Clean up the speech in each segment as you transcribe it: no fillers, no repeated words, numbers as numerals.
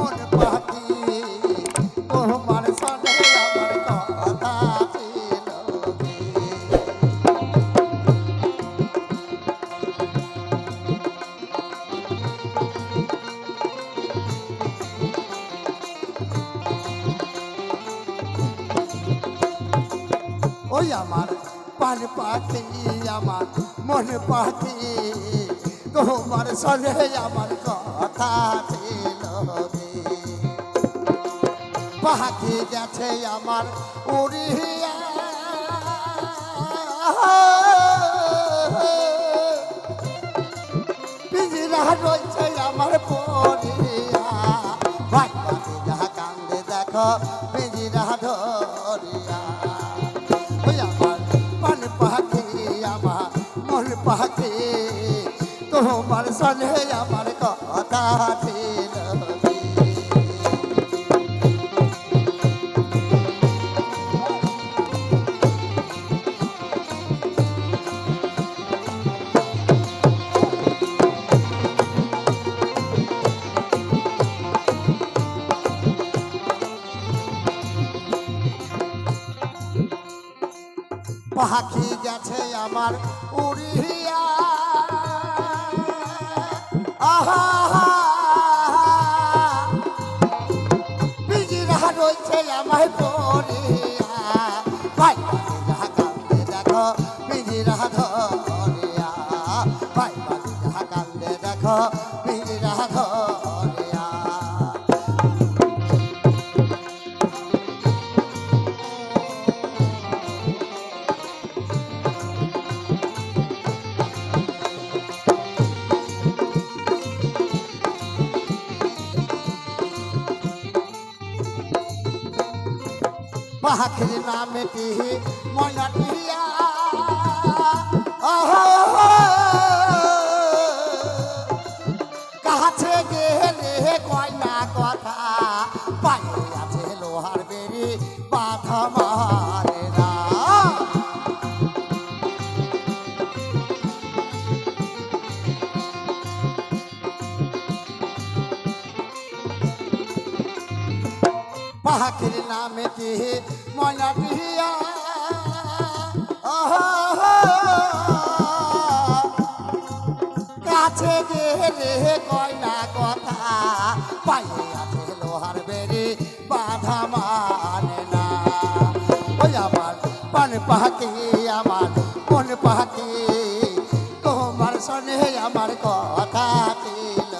মন পাখি তোমার সনে আমার কথা ছিল ওই আমার পান পাখি আমার মন পাখি তোমার সনে আমার কথা ছিল পাখি গেছে আমার উড়িয়া পিঞ্জিরা রয়েছে আমার পড়িয়া ভাই পাখি যাহা কান্দে দেখো পিঞ্জিরা ধরিয়া ওই আমার পান পাখি আমার মন পাখি তোমার সনে আমার কথা ছিল পাখি গেছে আমার উড়িয়া আহা পিঞ্জিরা রয়েছে আমার পড়িয়া ভাই পাখি যাহা কান্দে দেখো পিঞ্জিরা ধরিয়া ভাই পাখি যাহা কান্দে দেখো পিঞ্জিরা ধরিয়া পাখির নামটি ময়নাটিয়া কাছে গেলে কয়না কথা পায়ে আছে লোহার বেরি বাধা মারে না পাখির নামটি ময়নাটিয়া কাছে গেলে কয়না কথা পায়ে আছে লোহার বেরি বাধা মানে না ওই আমার পান পাখি আমার মন পাখি তোমার সনে আমার কথা ছিল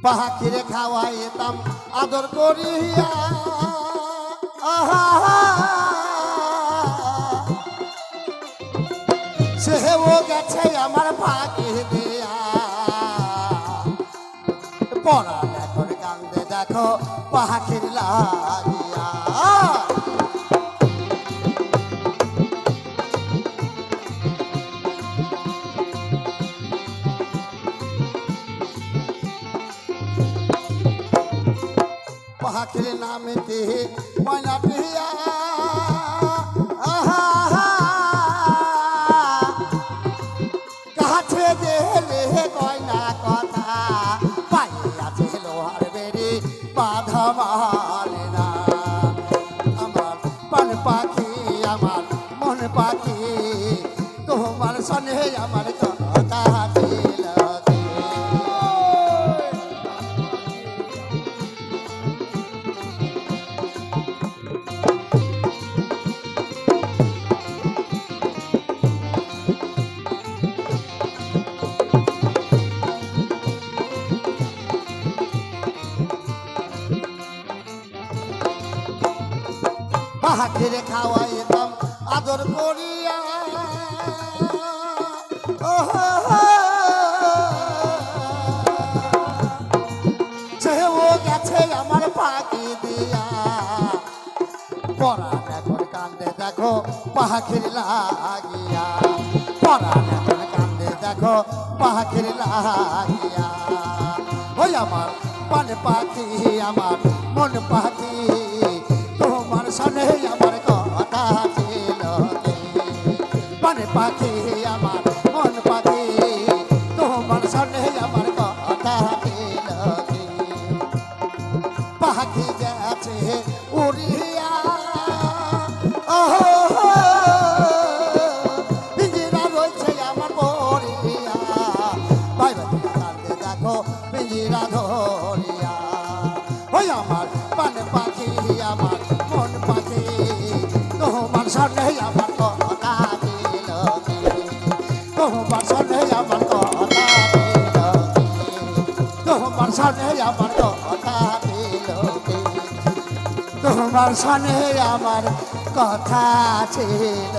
পাখিরে খাওয়াইতাম আদর করিয়া সেও গেছে আমার পাখি দিয়া পড়া এখন কান্দে দেখো পাখির লাগিয়া পাখির নামটি ময়নাটিয়া কাছে গেলে কয়না কথা পায়ে আছে লোহার বেরি বাধা মানে না আমার পান পাখি আমার মন পাখি তোমার সনে আমার কথা ছিল পাখিরে খাওয়াইতাম আদর করিয়া সেও গেছে আমার পাখি দিয়া পরাণ এখন কান্দে দেখো পাখির লাগিয়া পরাণ এখন কান্দে দেখো পাখির লাগিয়া ওই আমার পান পাখি আমার মন পাখি তোমার সামনে আমার কথা ছিল পান পাখি আমার মন পাখি তোমার সামনে আমার কথা ছিল পাখি গেছে উড়িয়া পিঞ্জিরা রয়েছে আমার বরিয়া ভাই ভাই কান্দে দেখো পিঞ্জিরা ধরিয়া ওই আমার পান পাখি আমার মন পাখি তোমার সামনে আমার কথা দিল তোমার সামনে আমার কথা দিল তোমার সামনে আমার কথা দিল তোমার সামনে আমার কথা ছিল